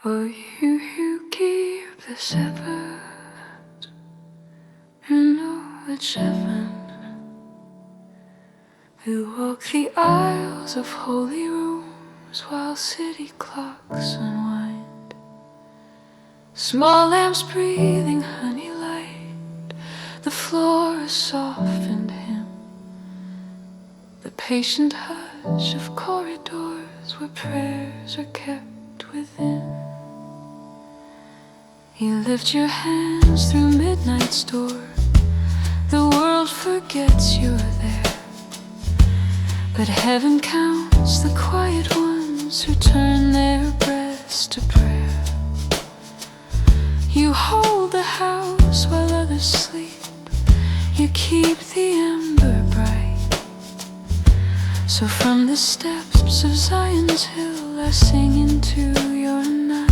For you who keep the Sabbath and know it's heaven, who walk the aisles of holy rooms while city clocks unwind, small lamps breathing honey light, the floor a softened hymn, the patient hush of corridors where prayers are kept within. You lift your hands through midnight's door, the world forgets you're there, but heaven counts the quiet ones who turn their breaths to prayer. You hold the house while others sleep, you keep the ember bright. So from the steps of Zion's hill I sing into your night.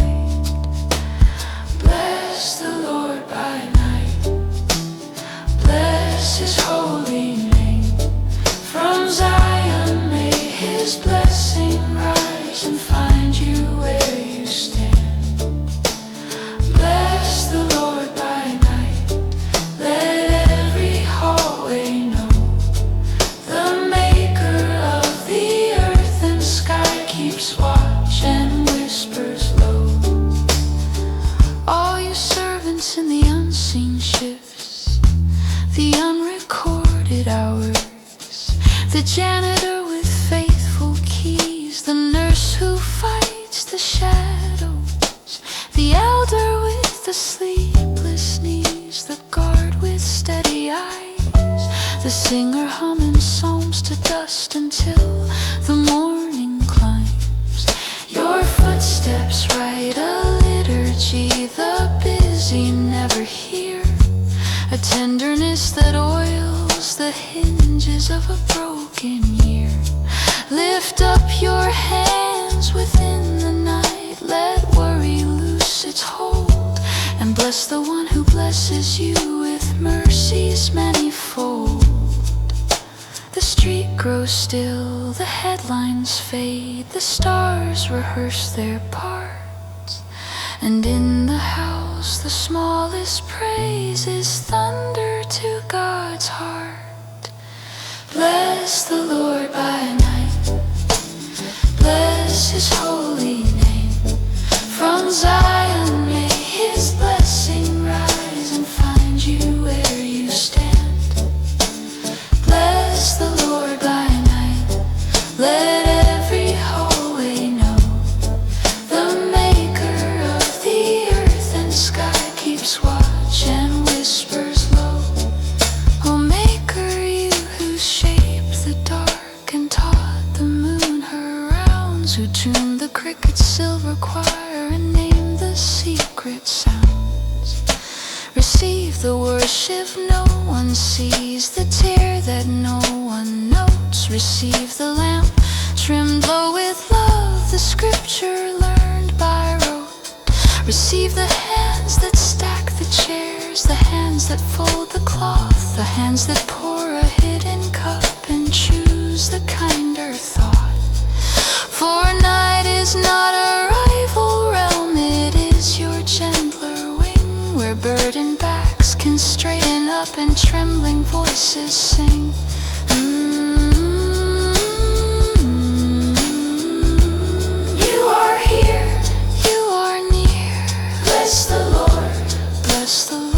Bless the Lord by night, bless His holy name. From Zion may His blessing rise and find you where you stand. Bless the Lord by night, let every hallway know the Maker of the earth and sky keeps watch and whispers low. All you servants in the unseen shifts, the unrecorded hours, the janitor with faithful keys, the nurse who fights the shadows, the elder with the sleepless knees, the guard with steady eyes, the singer humming psalms to dust until the morning climbs. Your footsteps write a liturgy the busy never hear, a tenderness that oils the hinges of a broken year. Lift up your hands within the night, let worry loose its hold, and bless the one who blesses you with mercies manifold. The street grows still, the headlines fade, the stars rehearse their parts, and in the house the smallest praise is thunder to God's heart. Bless the Lord by night, bless His holy name. From Zion may His blessing rise and find you where you stand. Bless the Lord by night, let every hallway know the Maker of the earth and sky keeps watch and whispers low. O Maker, you who shaped the dark and taught the moon her rounds, who tuned the cricket's silver choir and named the secret sounds. Receive the worship no one sees, the tear that no one notes. Receive the lamp trimmed low with love, the scripture learned by rote. Receive the hands that stack the chairs, the hands that fold the cloth, the hands that pour a hidden cup and choose the kinder thought. For night is not a rival realm, it is your gentler wing, where burdened backs can straighten up and trembling voices sing. You are here, you are near. Bless the Lord, bless the Lord.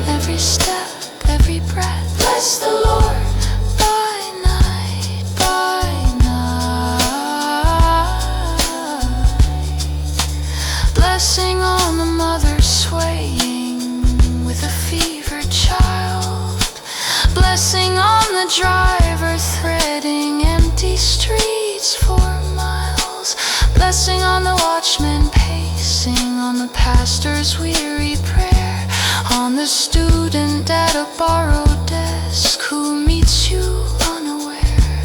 Every step, every breath. Bless the Lord by night, by night. Blessing on the mother swaying with a fevered child. Blessing on the driver threading empty streets for miles. Blessing on the watchman pacing, on the pastor's weary prayer, on the student at a borrowed desk who meets you unaware.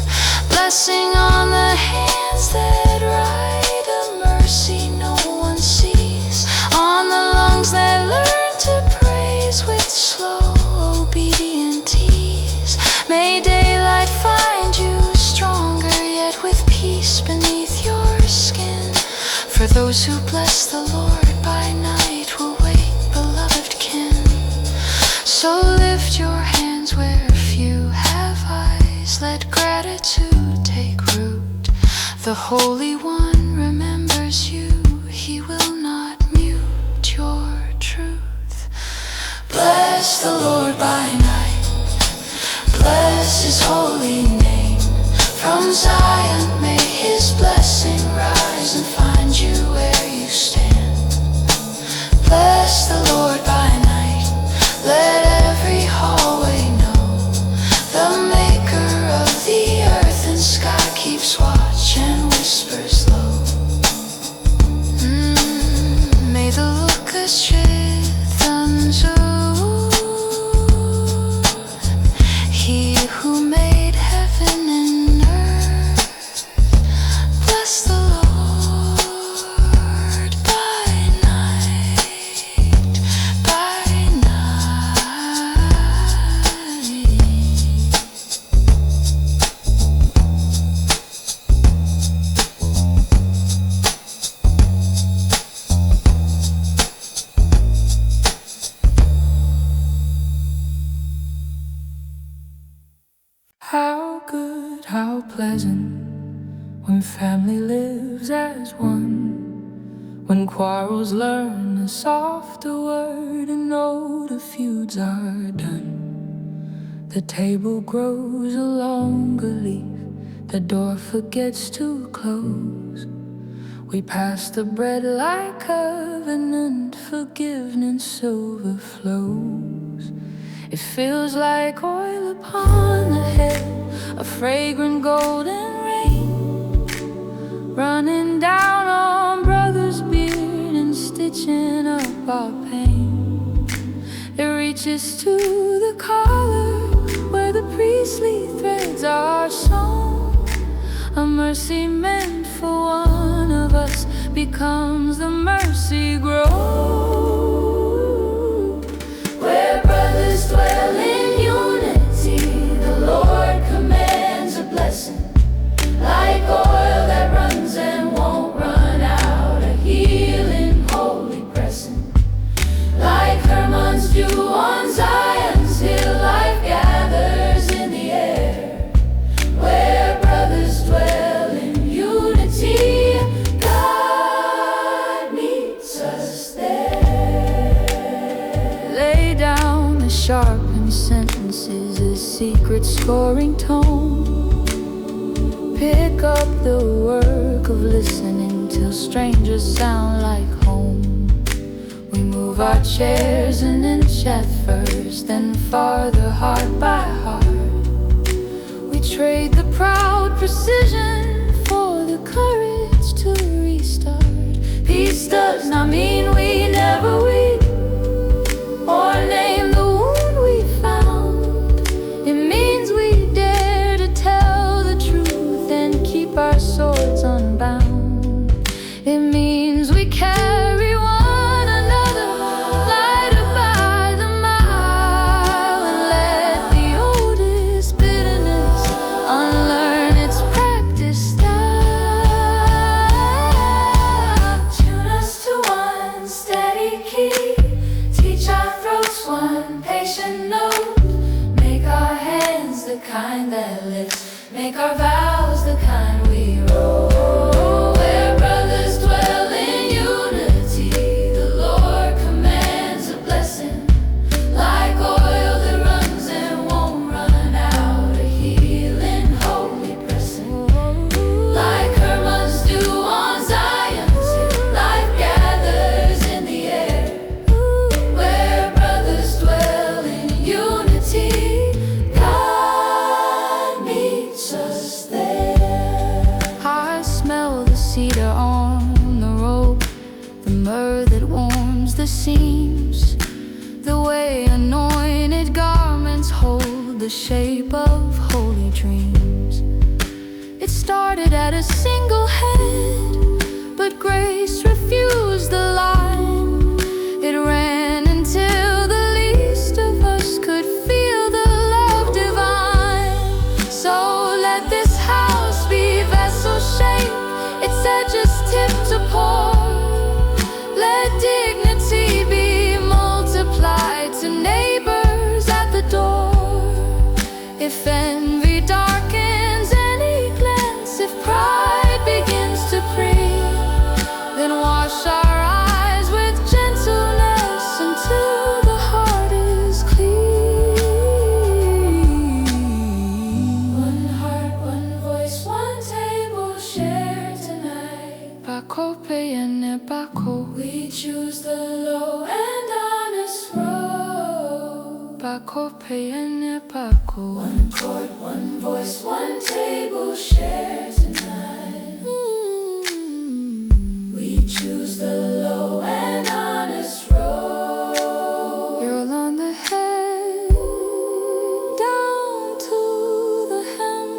Blessing on the hands that write a mercy no one sees, on the lungs that learn to praise with slow obedient ease. May daylight find you stronger yet with Those who bless the Lord by night will wake beloved kin. So lift your hands where few have eyes, let gratitude take root. The Holy One remembers you, He will not mute your truth. Bless the Lord by night, bless His holy name. From Zion may His blessing rise and find you where you stand. Bless the Lord by night, let every hallway know the Maker of the earth and sky keeps watch and whispers low. May the locusts chithons He who made heaven and earth, bless the Lord by night, by night. How good, how pleasant, when family lives as one, when quarrels learn a softer word and know the feuds are done. The table grows a longer leaf, the door forgets to close. We pass the bread like covenant, forgiveness overflows. It feels like oil upon the head, a fragrant golden rain, running down on brother's beard and stitching up our pain. It reaches to the collar where the priestly threads are sewn. A mercy meant for one of us becomes the mercy grove. Where brothers dwell in unity, the Lord commands a blessing, like oil that runs and won't run out, a healing, holy pressing, like Hermon's dew on Zion's hill. Life gathers in the air, where brothers dwell in unity, God meets us there. Lay down the sharpened sentences, a secret scoring tone. Pick up the work of listening till strangers sound like home. We move our chairs an inch at first, then farther heart by heart. We trade the proud precision for the courage to restart. Peace does not mean we never weep or name the wound we found. It means we dare to tell the truth and keep our swords unbound. It means we carry one another lighter by the mile, and let the oldest bitterness unlearn its practice style. Tune us to one steady key, teach our throats one patient note, make our hands the kind that lifts, make our vows the kind we roll. Where brothers dwell in unity, the Lord commands a blessing, like oil that runs and won't run out, a healing, holy pressing, like Hermon's dew on Zion's hill. Life gathers in the air, where brothers dwell in unity, God meets us there. I smell the cedar on the robe, the myrrh that warms the seams, the way anointed garments hold the shape of holy dreams. It started at a single head, but grace refused the line. It ran until the least of us could feel the love divine. So let this house be vessel shaped, its edges tipped to pour, payene bako. We choose the low and honest road. Bako payene bako. One chord, one voice, one table share tonight. We choose the low and honest road. You'll on the head, down to the hem.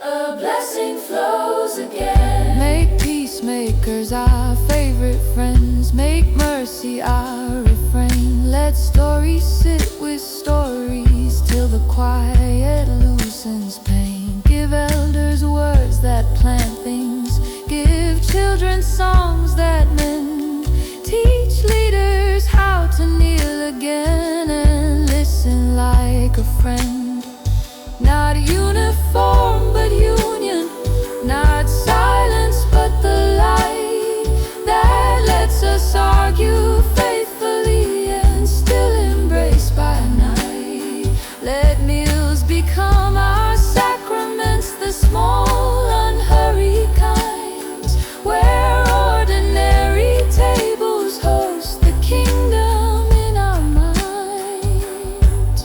A blessing flows again. Make peacemakers our favorite friends. Make mercy our refrain. Let stories sit with stories till the quiet loosens pain. Give elders words that plant things. Give children songs that mend. Teach leaders how to kneel again and listen like a friend. Not uniform but union. Not silence but the light that lets us argue faithfully and still embrace by night. Let meals become our sacraments, the small unhurried kinds, where ordinary tables host the kingdom in our minds.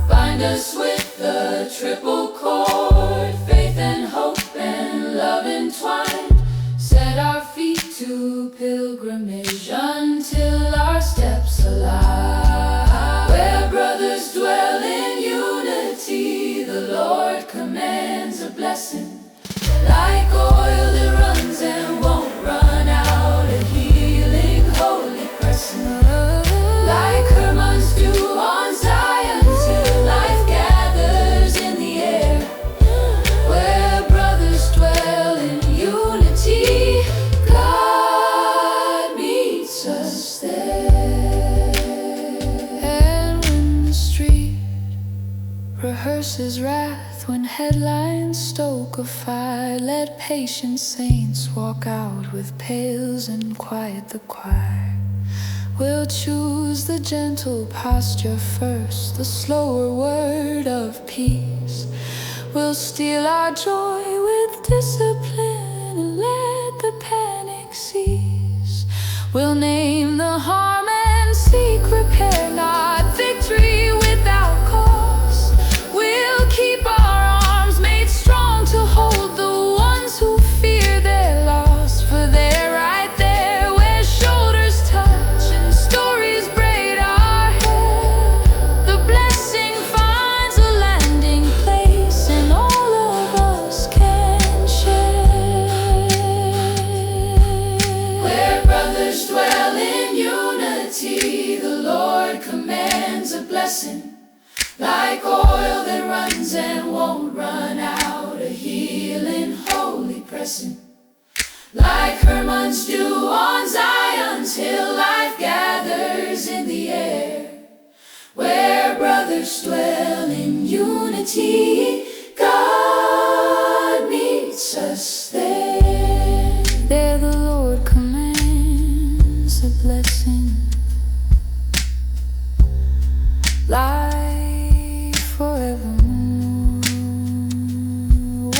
Bind us with the triple cord, faith and hope and love entwined. Set our feet to pilgrimage until our steps align. Where brothers dwell in unity, the Lord commands a blessing. Like oil that runs and won't run out, a healing, holy pressing. Like Hermon's dew on Zion, till life gathers in the air. Where brothers dwell in unity, God meets us there. And when the street rehearses wrath, when headlines stoke a fire, let patient saints walk out with pails and quiet the choir. We'll choose the gentle posture first, the slower word of peace. We'll steal our joy with discipline and let the panic cease. We'll name the harm and seek repair, not victory without cause. We'll keep our arms made strong to hold the ones who fear their loss. For they're right there where shoulders touch and stories braid our hair. The blessing finds a landing place and all of us can share. Where brothers dwell in unity, the Lord commands a blessing. Like oil that runs and won't run out, a healing, holy pressing. Like Hermon's dew on Zion's hill, life gathers in the air. Where brothers dwell in unity, God meets us there. There the Lord commands a blessing. Life forevermore.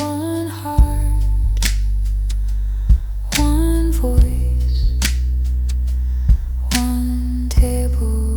One heart, one voice, one table.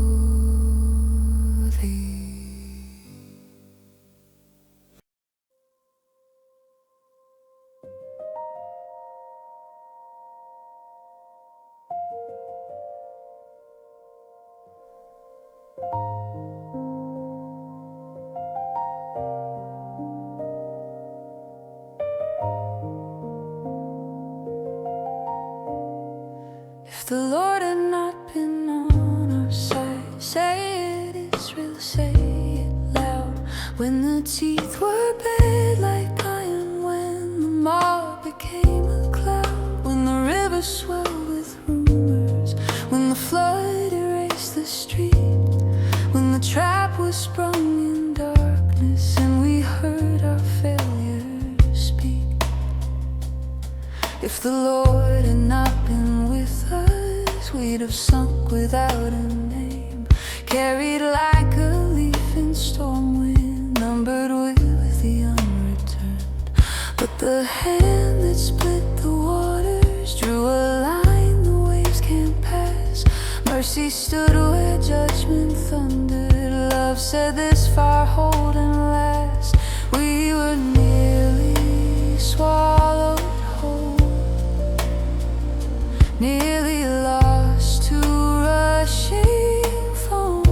If the Lord had not been on our side, say it, Israel, say it loud. When the teeth were bared like iron, when the mob became a cloud, when the river swelled with rumors, when the flood erased the street, when the trap was sprung in darkness and we heard our failures speak. If the Lord had not been with us, we'd have sunk without a name, carried like a leaf in storm wind, numbered with the unreturned. But the hand that split the waters drew Mercy stood where judgment thundered. Love said this fire hold and last. We were nearly swallowed whole, nearly lost to rushing foam.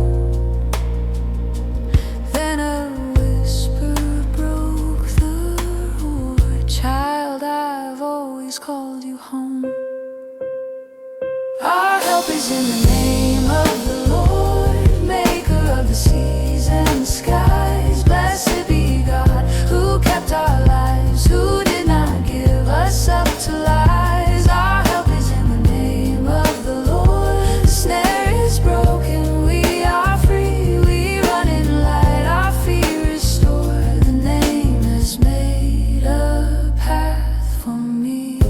Then a whisper broke the roar. Child, I've always called you home. Our help is in the name of the Lord, maker of the seas and the skies. Blessed be God, who kept our lives, who did not give us up to lies. Our help is in the name of the Lord. The snare is broken, we are free, we run in light, our feet restored. The name has made a path for me.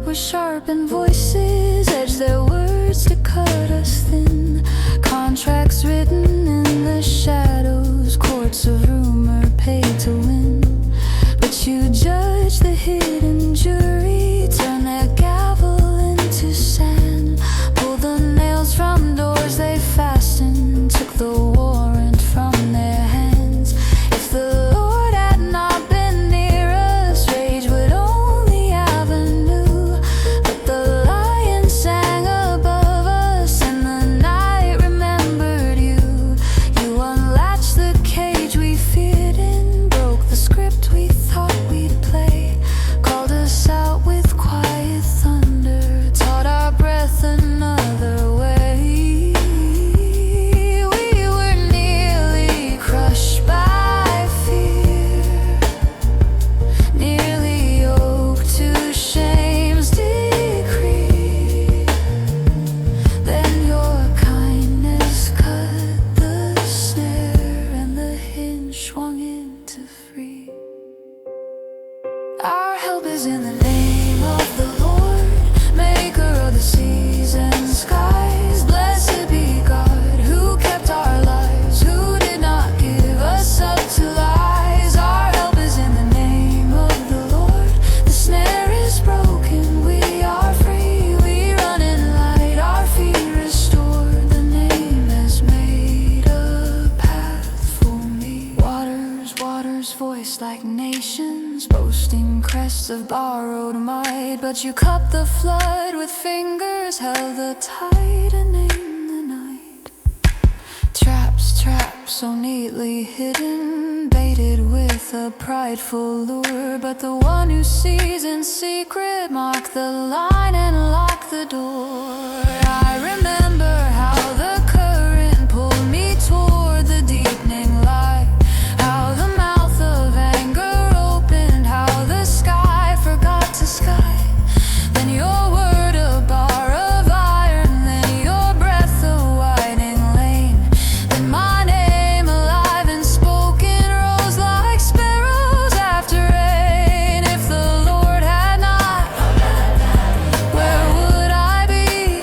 With sharpened voices, edged their words to cut us thin. Contracts written in the shadows, courts of rumor paid to win. But you judge the hidden jury, turn their gavel into sand. Pull the nails from doors they fastened, took the warrant from their hands. If the Lord had not been near us, rage would only avenue. Our help is in the name of the Lord, maker of the seas and skies. Blessed be God, who kept our lives, who did not give us up to lies. Our help is in the name of the Lord. The snare is broken, we are free, we run in light, our feet restored. The name has made a path for me. Waters voice like nations, boasting crests of borrowed might. But you cupped the flood with fingers, held the tide and named the night. Traps so neatly hidden, baited with a prideful lure. But the one who sees in secret marked the line and locked the door. I remember how the current pulled me toward the deepening light, how the mouth of anger opened, how the sky forgot to sky. Then your word a bar of iron, then your breath a widening lane. Then my name alive and spoken rose like sparrows after rain. If the Lord had not, where would I be?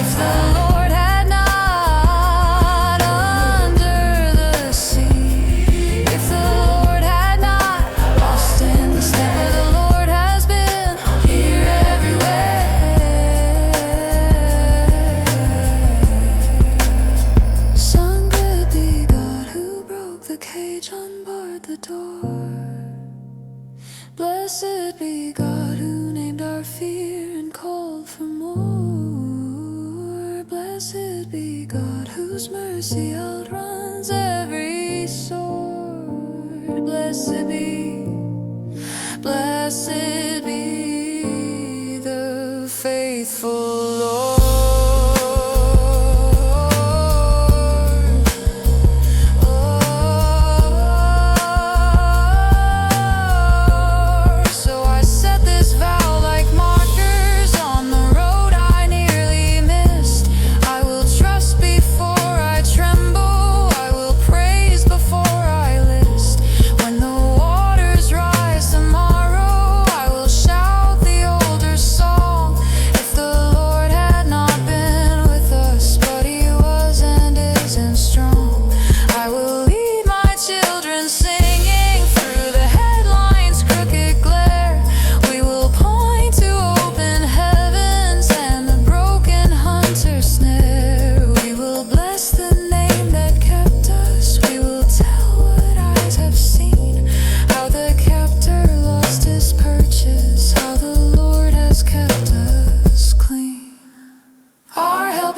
If the Lord had not, under the sea. If the Lord had not, lost in the step where the Lord has been, here everywhere. Sung good be God who broke the cage, unbarred the door. Blessed be God who named our fear and called for more. Blessed be God whose mercy outruns every sword. Blessed be the faithful Lord. So I set this vow like markers on the road I nearly missed. I will trust before I tremble, I will praise before I list. When the water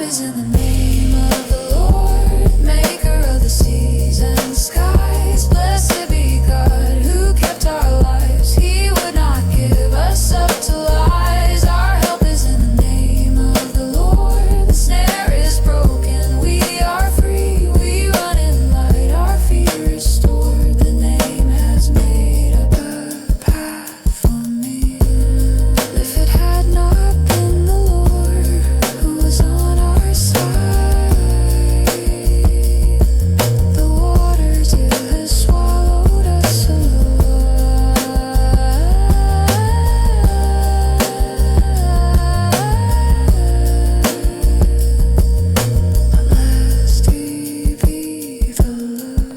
is in the name of the Lord, maker of the seas and skies. Blessed be God who kept our lives. He would not give us up to lies. Our help is in the name of the Lord. The snare is broken, we are free. We run in light, our feet restored. The name has made up a path for me. If it had not been the Lord who was on our side, the waters you have swallowed us alive. Blessed be the Lord.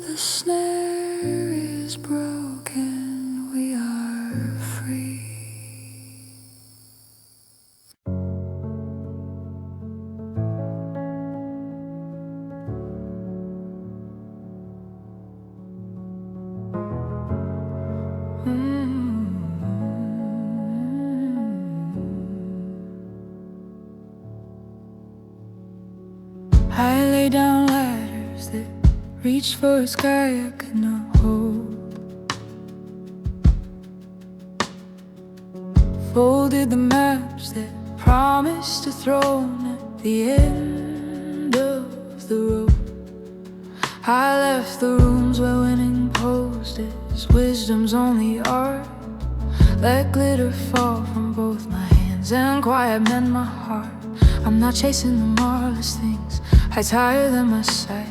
The snare is broken, we are free. I lay down ladders that reached for a sky I could not hold. Folded the maps that promised a throne at the end of the road. I left the rooms where winning posed as wisdom's only art. Let glitter fall from both my hands and quiet mend my heart. I'm not chasing the marvelous things, I tire them aside.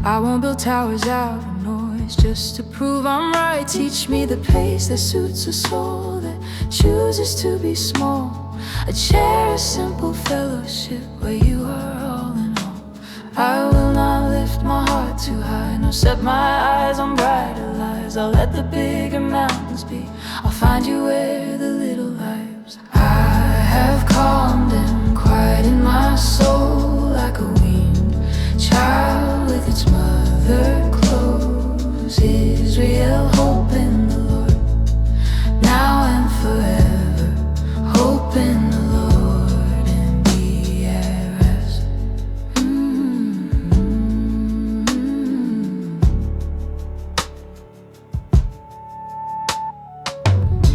I won't build towers out of noise just to prove I'm right. Teach me the pace that suits a soul that chooses to be small. A chair, a simple fellowship where you are all in all. I will not lift my heart too high, nor set my eyes on brighter lies. I'll let the bigger mountains be, I'll find you where the little lives. I have calmed and quieted my soul like a weaned child with its mother close. Israel, hope in the Lord, now and forever. Hope in the Lord and be at rest.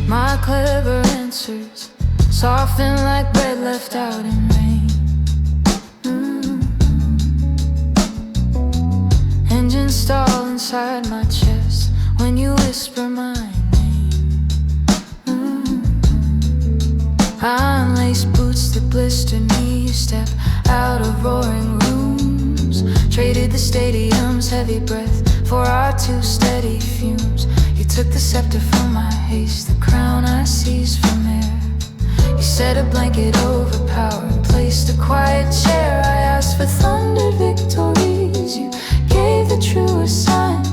My clever answers soften like bread left out in rain. Engines stall inside my chest when you whisper my name. I unlace boots that blister knees, step out of roaring rooms. Traded the stadium's heavy breath for our two steady fumes. You took the scepter from my haste, the crown I seized from air. You set a blanket over power and placed a quiet chair. I asked for thundered victories, you gave the truest sign.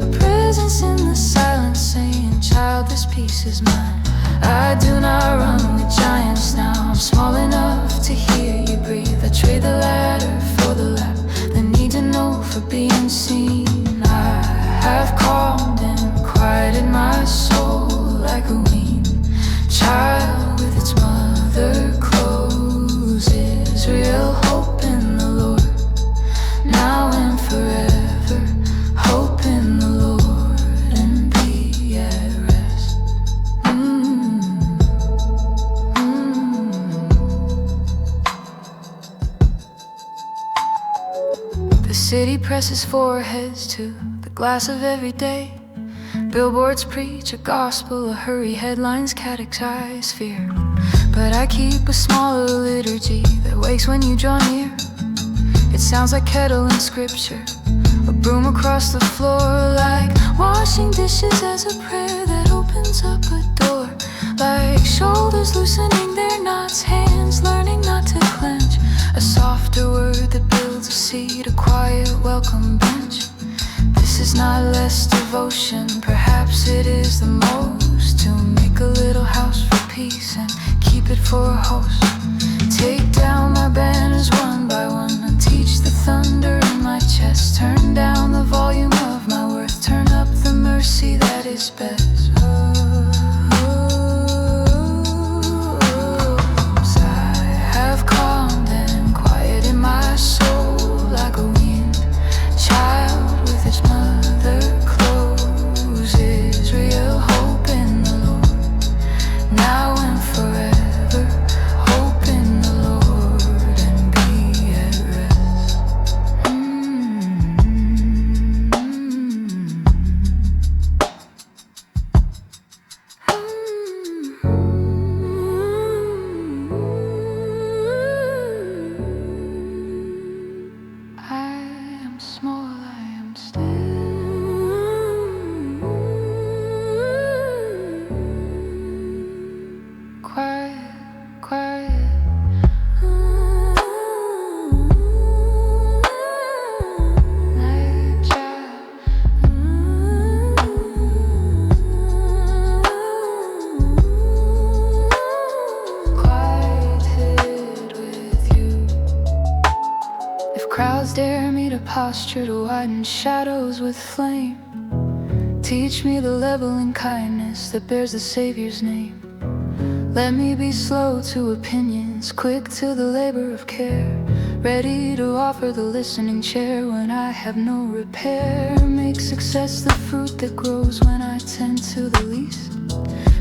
A presence in the silence saying, child, this peace is mine. I do not run with giants now, I'm small enough to hear you breathe. I trade the ladder for the lap, the need to know for being seen. I have calmed and quieted my soul like a weaned child with its mother close. Israel, hope in the Lord, now and forever. Hope in the Lord and be at rest. The city presses foreheads to the glass of every day. Billboards preach a gospel, a hurry, headlines catechize fear. But I keep a smaller liturgy that wakes when you draw near. It sounds like kettle in scripture, a broom across the floor, like washing dishes as a prayer that opens up a door. Like shoulders loosening their knots, hands learning not to clench. A softer word that builds a seat, a quiet welcome bench. This is not less devotion, perhaps it is the most. To make a little house for peace and keep it for a host. Take down my banners one by one and teach the thunder in my chest. Turn down the volume of my worth, turn up the mercy that is best. Oh, oh, posture to widen shadows with flame. Teach me the level in kindness that bears the Savior's name. Let me be slow to opinions, quick to the labor of care, ready to offer the listening chair when I have no repair. Make success the fruit that grows when I tend to the least.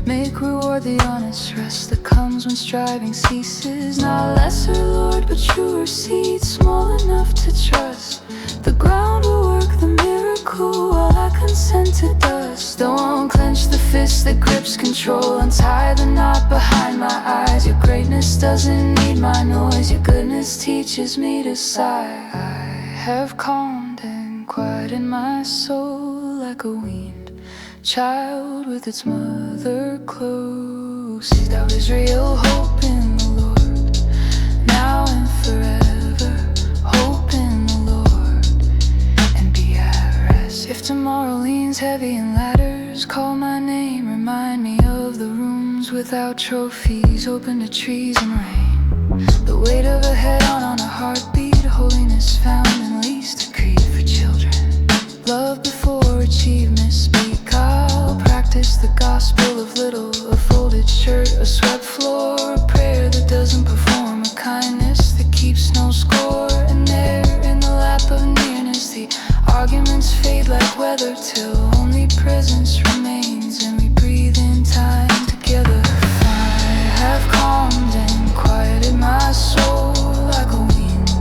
Make reward the honest rest that comes when striving ceases. Not lesser, Lord, but truer seed, small enough to trust. The ground will work the miracle while I consent to dust. Don't unclench the fist that grips control, untie the knot behind my eyes. Your greatness doesn't need my noise, your goodness teaches me to sigh. I have calmed and quieted my soul like a weaned child with its mother close. Doubt is real, hope in the Lord, now and forever. Hope in the Lord and be at rest. If tomorrow leans heavy in ladders, call my name, remind me of the rooms without trophies, open to trees and rain. The weight of a head on a heartbeat, holiness found in least, a creed for children. Love before achievement, speak. I'll practice the gospel of little, a folded shirt, a swept floor, a prayer that doesn't perform, a kindness that keeps no score. And there in the lap of nearness, the arguments fade like weather till only presence remains, and we breathe in time together. I have calmed and quieted my soul like a weaned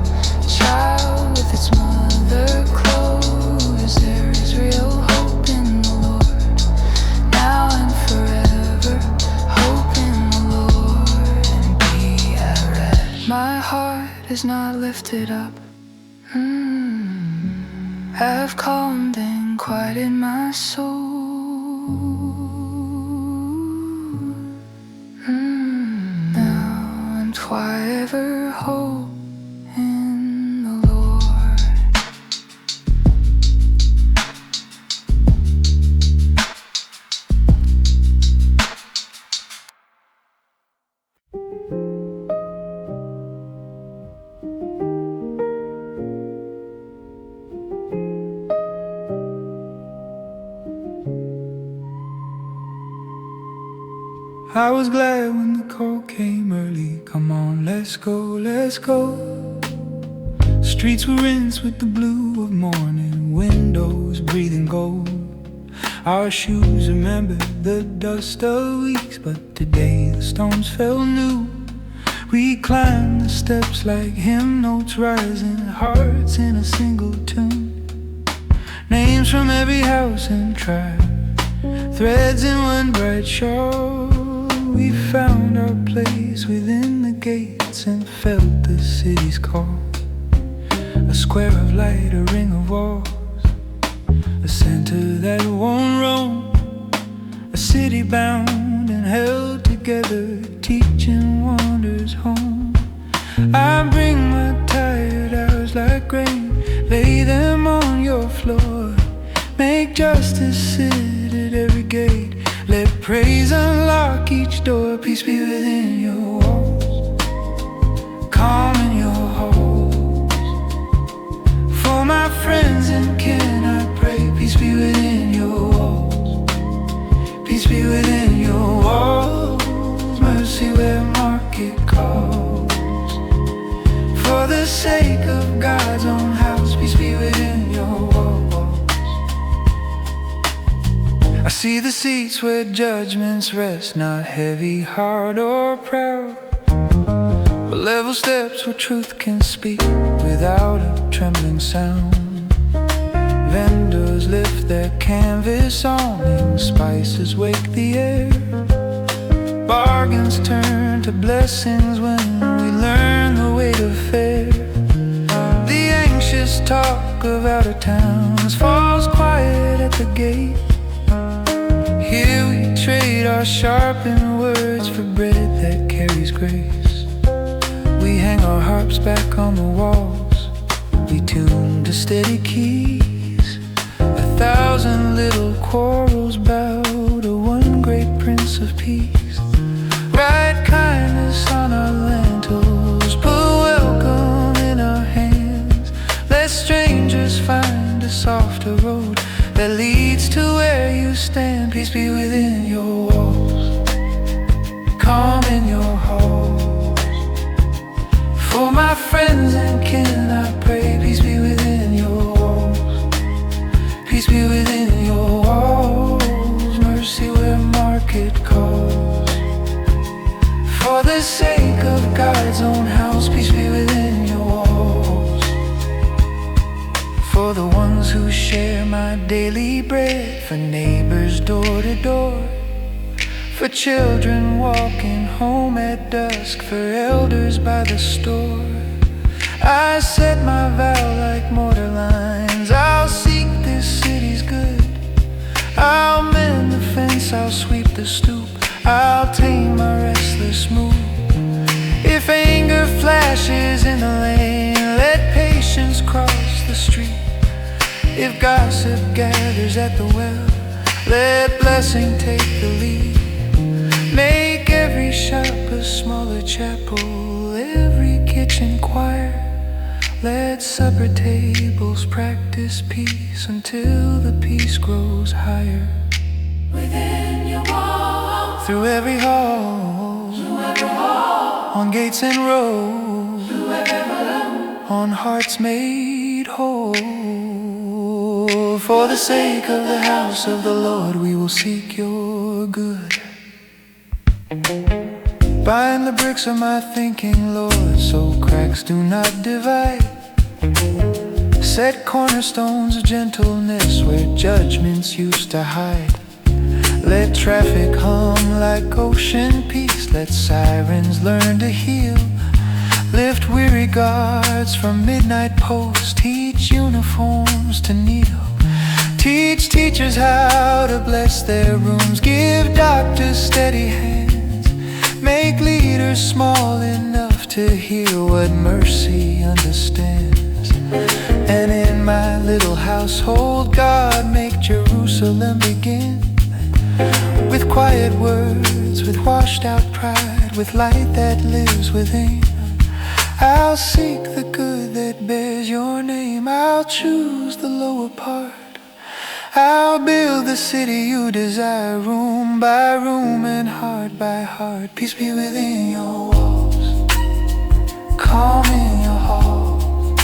child with its mother close. There is real hope in the Lord, now and forever. Hope in the Lord and be at rest. My heart is not lifted up. Have calmed and quieted my soul. Now and forever hope in the Lord. I was glad when the call came early. Come on, let's go, let's go. Streets were rinsed with the blue of morning, windows breathing gold. Our shoes remembered the dust of weeks, but today the stones fell new. We climbed the steps like hymn notes rising, hearts in a single tune. Names from every house and tribe, threads in one bright shawl. We found our place within the gates and felt the city's call. A square of light, a ring of walls, a center that won't roam. A city bound and held together, teaching wonders home. I bring my tired hours like rain, lay them on your floor. Make justice sit at every gate, let praise unlock each door. Peace be within your walls, calm in your halls. For my friends and kin I pray, peace be within your walls. Peace be within your walls, mercy where market calls. For the sake of God's own house, peace be within your walls. I see the seats where judgments rest, not heavy, hard, or proud, but level steps where truth can speak without a trembling sound. Vendors lift their canvas awning, spices wake the air. Bargains turn to blessings when we learn the weight of fare. The anxious talk of out of towns falls quiet at the gate. Here we trade our sharpened words for bread that carries grace. We hang our harps back on the walls, we tune to steady keys. 1,000 little quarrels bow to one great Prince of Peace. Write kindness on our lentils, put welcome in our hands. Let strangers market calls. For the sake of God's own house, peace be within your walls. For the ones who share my daily bread, for neighbors door to door, for children walking home at dusk, for elders by the store. I set my vow like mortar lines, I'll seek this city's good. I'll mend the fence, I'll sweep the stoop, I'll tame my restless mood. If anger flashes in the lane, let patience cross the street. If gossip gathers at the well, let blessing take the lead. Make every shop a smaller chapel, every kitchen choir. Let supper tables practice peace until the peace grows higher. Within your walls, Through every hall, on gates and roads, on hearts made whole. For the sake of the house of the Lord, we will seek your good. Bind the bricks of my thinking, Lord, so cracks do not divide. Set cornerstones of gentleness where judgments used to hide. Let traffic hum like ocean peace, let sirens learn to heal. Lift weary guards from midnight posts, teach uniforms to kneel. Teach teachers how to bless their rooms, give doctors steady hands. Make leaders small enough to hear what mercy understands. And in my little household, God, make Jerusalem begin. With quiet words, with washed out pride, with light that lives within. I'll seek the good that bears your name, I'll choose the lower part. I'll build the city you desire, room by room and heart by heart. Peace be within your walls, calm in your halls.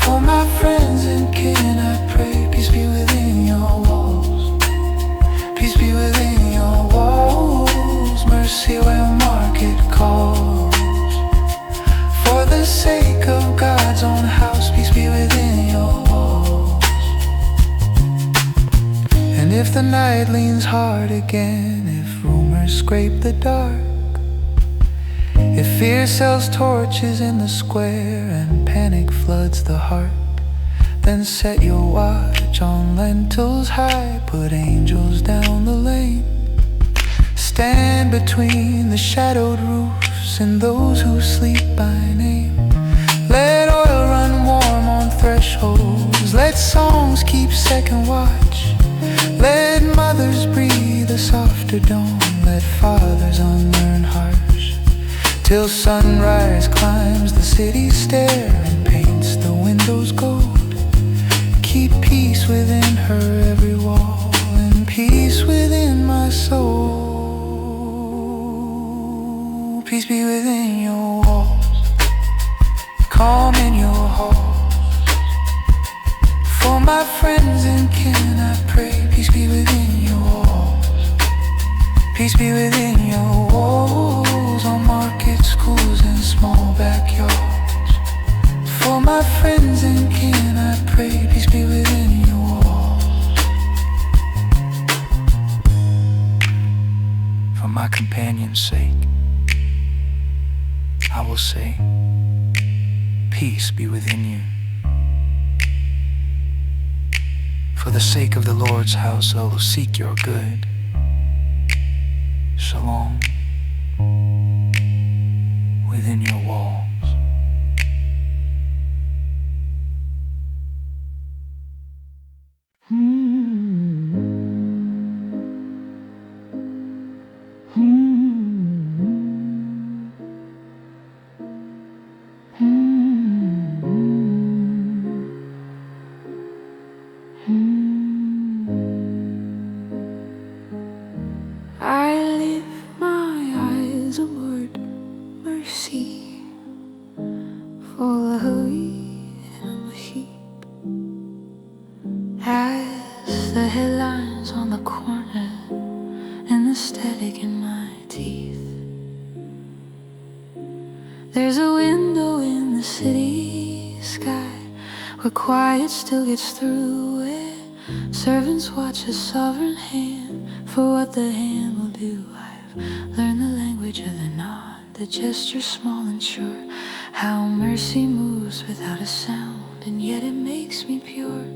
For my friends and kin I pray, peace be within your walls. Peace be within your walls, mercy where market calls. For the sake of God's own house, peace be within your walls. And if the night leans hard again, if rumors scrape the dark, if fear sells torches in the square and panic floods the heart, then set your watch on lentils high, put angels down the lane. Stand between the shadowed roofs and those who sleep by name. Let oil run warm on thresholds, let songs keep second watch. Let mothers breathe a softer dawn, let fathers unlearn harsh. Till sunrise climbs the city stair and paints the windows gold. Keep peace within her every wall, and peace within my soul. Peace be within your walls, calm in your halls. For my friends and kin I pray, peace be within your walls. Peace be within your walls, on markets, schools and small backyards. For my friends and kin I pray, peace be within your walls. For my companion's sake, I will say, peace be within you. For the sake of the Lord's house, I will seek your good. Shalom within your walls. I lift my eyes upward, mercy for the weak and the sheep. As the headlines on the corner anesthetic in my teeth. There's a window in the city sky where quiet still gets through, where servants watch a sovereign hand for what the hand will do. I've learned the language of the nod, the gesture small and sure, how mercy moves without a sound, and yet it makes me pure.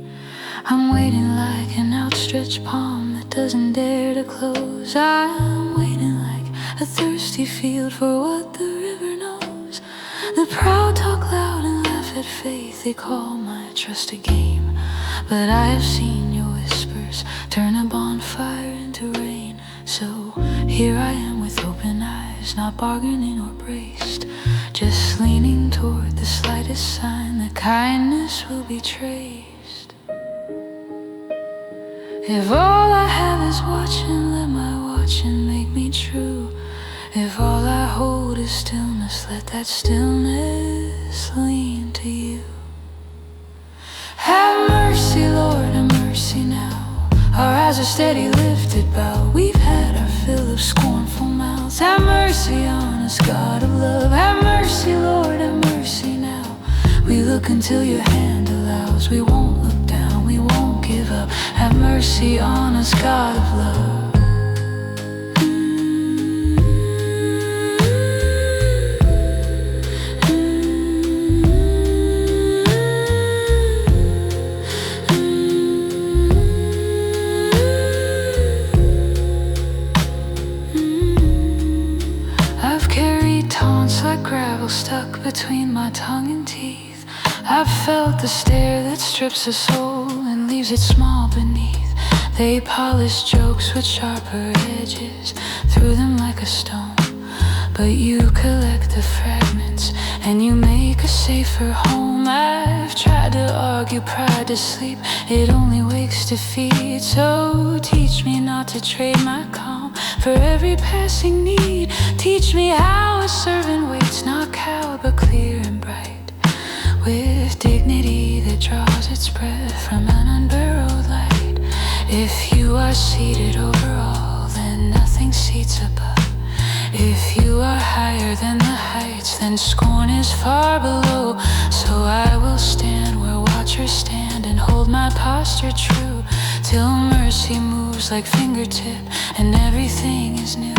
I'm waiting like an outstretched palm that doesn't dare to close. I'm waiting like a thirsty field for what the river knows. The proud talk loud and laugh at faith, they call my trust a game, but I have seen your whispers turn a bonfire into rain. So here I am with open eyes, not bargaining or braced, just leaning toward the slightest sign that kindness will be traced. If all I have is watching, let my watching make me true. If all I hold is stillness, let that stillness lean to you. Have mercy, Lord, have mercy now. Our eyes are steady lifted, bow. We've had our fill of scornful mouths. Have mercy on us, God of love. Have mercy, Lord, have mercy now. We look until your hand allows. We won't look down, we won't give up. Have mercy on us, God of love. I've carried taunts like gravel stuck between my tongue and teeth. I've felt the stare that strips a soul and leaves it small beneath. They polish jokes with sharper edges, threw them like a stone, but you collect the fragments and you make a safer home. I've tried to argue pride to sleep, it only wakes defeat. So teach me not to trade my calm for every passing need. Teach me how a servant waits, not cowed but clear and bright, with dignity that draws its breath from an unburrowed light. If you are seated over all, then nothing seats above. If you are higher than the heights, then scorn is far below. So I will stand where watchers stand and hold my posture true, till mercy moves like fingertip and everything is new.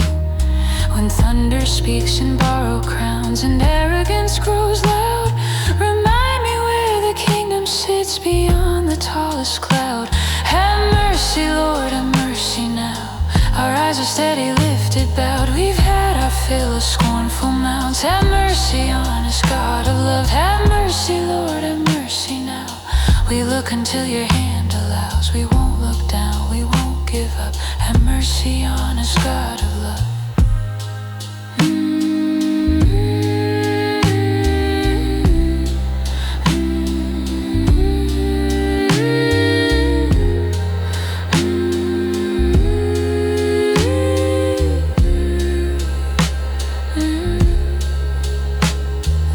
When thunder speaks in borrowed crowns and arrogance grows loud, remind me where the kingdom sits beyond the tallest cloud. Have mercy, Lord, have mercy now. Our eyes are steady lifted, bowed. We've had our fill of scornful mouths. Have mercy on us, God of love. Have mercy, Lord, have mercy now. We look until your hand allows. We won't look down, we won't give up. Have mercy on us, God of love.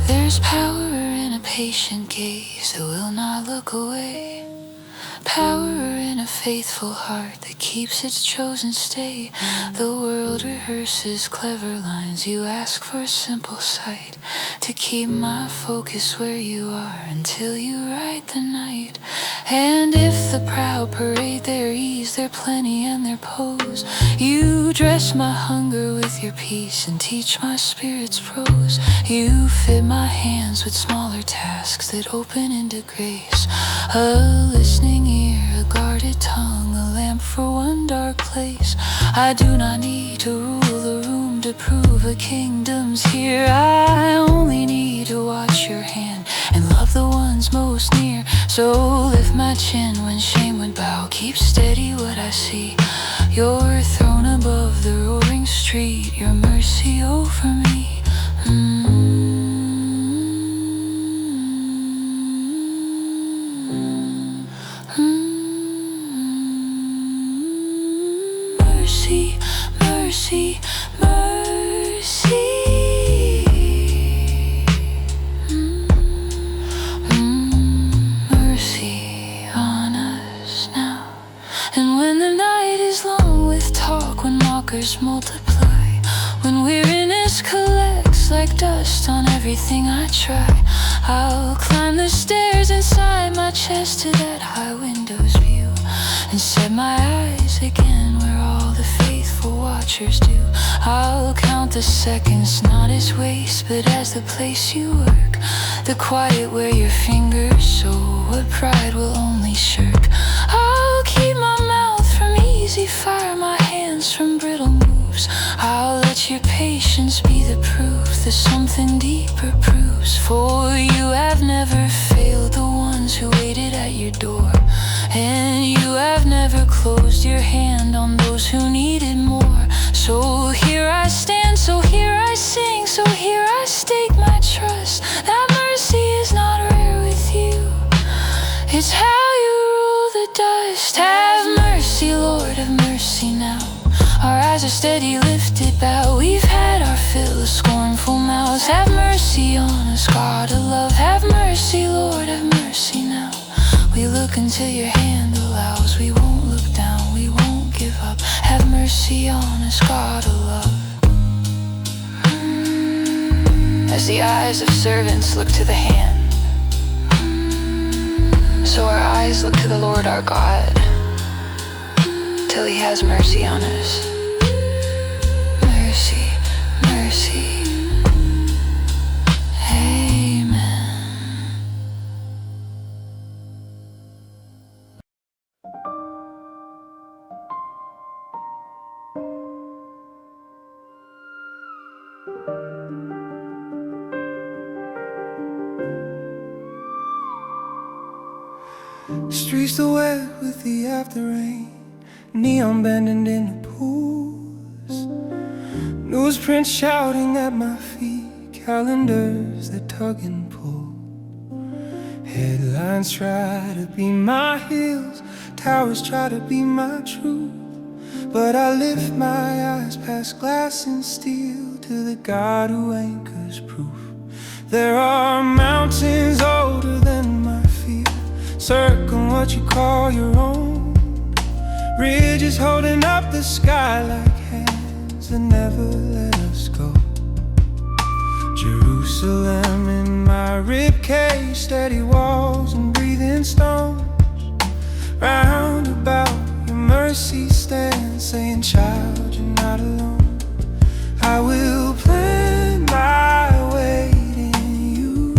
There's power in a patient gaze that will not look away. Power in a faithful heart that keeps its chosen stay. The world rehearses clever lines, you ask for a simple sight, to keep my focus where you are until you write the night. And if the proud parade their ease, their plenty and their pose, you dress my hunger with your peace and teach my spirit's prose. You fit my hands with smaller tasks that open into grace. A listening ear, a guarded tongue, a lamp for one dark place. I do not need to rule the room to prove a kingdom's here. I only need to watch your hand and love the ones most near. So lift my chin when shame would bow, keep steady what I see. Your throne above the roaring street, your mercy over me. Mercy, mercy, mercy. Mercy on us now. And when the night is long with talk, when mock walkers multiply. When weariness collects like dust on everything I try, I'll climb the stairs inside my chest to that high window's view, and set my eyes again where all the faithful watchers do. I'll count the seconds not as waste, but as the place you work, the quiet where your fingers sow what pride will only shirk. I'll keep my mouth from easy fire, my hands from brittle moves. I'll let your patience be the proof that something deeper proves. For you have never failed the ones who waited at your door, and you have never closed your hand on those who needed more. So here I stand, so here I sing, so here I stake my trust. That mercy is not rare with you, it's how you rule the dust. Have mercy, Lord, have mercy now. Our eyes are steady lifted, bow. We've had our fill of scornful mouths. Have mercy on us, God of love. Have mercy, Lord, have mercy now. We look until your hand allows. We won't look down, we won't give up. Have mercy on us, God of love. As the eyes of servants look to the hand, so our eyes look to the Lord our God, till He has mercy on us. Mercy, mercy. Streets are wet with the after rain, neon bending in the pools, newsprint shouting at my feet, calendars that tug and pull. Headlines try to be my heels, towers try to be my truth, but I lift my eyes past glass and steel to the God who anchors proof. There are mountains older than my fear, circle what you call your own, ridges holding up the sky like hands that never let us go. Jerusalem in my ribcage, steady walls and breathing stones. Round about your mercy stands, saying, child, you're not alone. I will plant my way in you,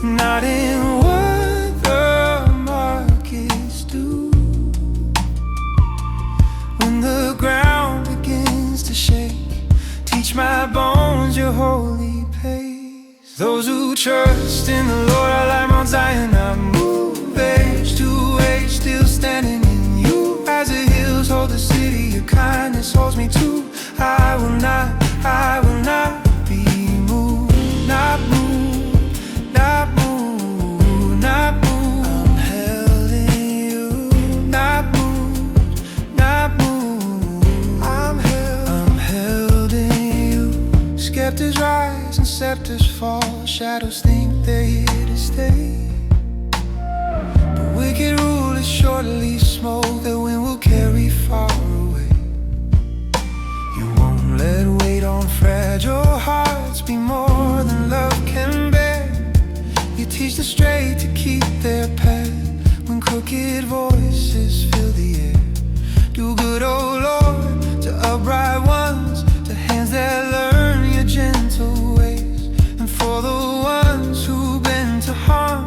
not in what the markets do. When the ground begins to shake, teach my bones your holy pace. Those who trust in the Lord are like Mount Zion. I move age to age, still standing in you. As the hills hold the city, your kindness holds me too. I will not be moved, not moved, not moved, not moved. I'm held in you, not moved, not moved. I'm held in you. Scepters rise and scepters fall, shadows think they're here to stay. But wicked rule is sure to leave smoke that wind will carry far away. You won't let weight on fragile hearts be more than love can bear. You teach the straight to keep their path when crooked voices fill the air. Do good, oh Lord, to upright ones, to hands that learn your gentle ways. And for the ones who bend to harm,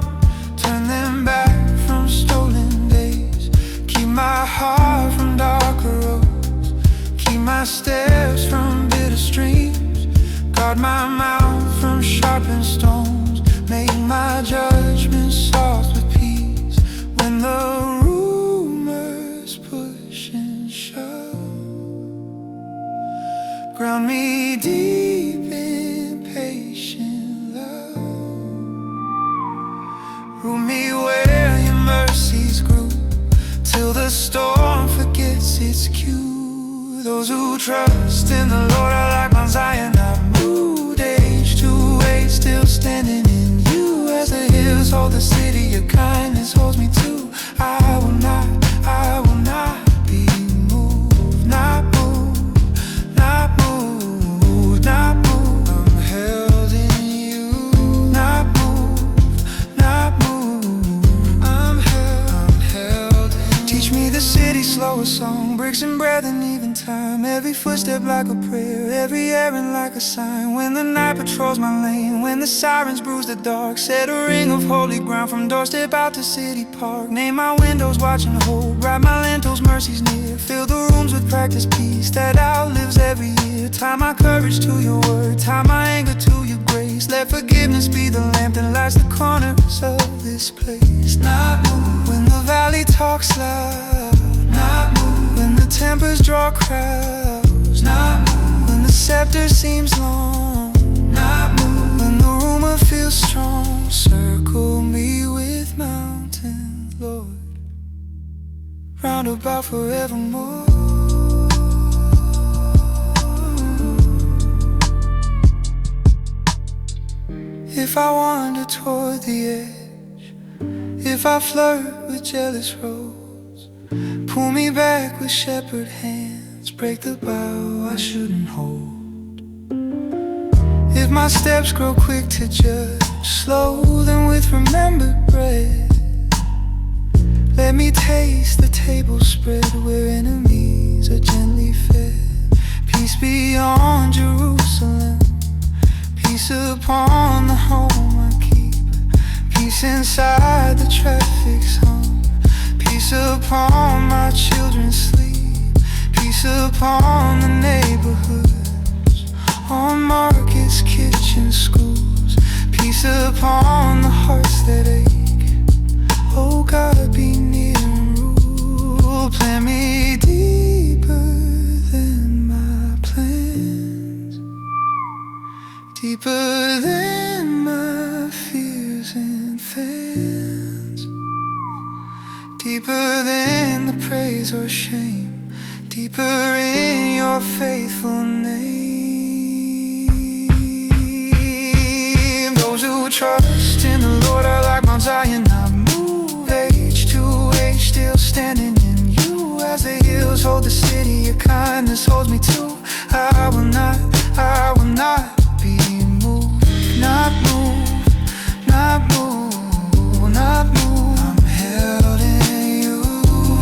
turn them back from stolen days. Keep my heart from darker roads, keep my steps from bitter streams. Guard my mouth from sharpened stones, make my judgment soft with peace. When the rumors push and shove, ground me deep in patient love. Rule me where your mercies grew, till the storm forgets its cue. Those who trust in the Lord are like Mount Zion. I moved age to age, still standing in you. As the hills hold the city, your kindness holds me too. I will not be moved. breathing time, every footstep like a prayer, every errand like a sign. When the night patrols my lane, when the sirens bruise the dark, set a ring of holy ground from doorstep out to city park. Name my windows, watch and hold, write my lentils, mercies near. Fill the rooms with practice peace that outlives every year. Tie my courage to your word, tie my anger to your grace. Let forgiveness be the lamp that lights the corners of this place. Not move when the valley talks loud, not move when the tempers draw crowds, not move when the scepter seems long, not move when the rumor feels strong. Circle me with mountains, Lord, round about forevermore. If I wander toward the edge, if I flirt with jealous roads, pull me back with shepherd hands, break the bow I shouldn't hold. If my steps grow quick to judge, slow them with remembered bread. Let me taste the table spread where enemies are gently fed. Peace beyond Jerusalem, peace upon the home I keep, peace inside the traffic's hum, peace upon my children's sleep, peace upon the neighborhoods, on markets, kitchens, schools, peace upon the hearts that ache. Oh God, be near and rule, plant me deeper than my plans, deeper than my fears and fans, deeper than the praise or shame, deeper in your faithful name. Those who trust in the Lord are like Mount Zion, not move, age to age, still standing in you. As the hills hold the city, your kindness holds me too. I will not be moved, not move, not move, not move. I'm held in you,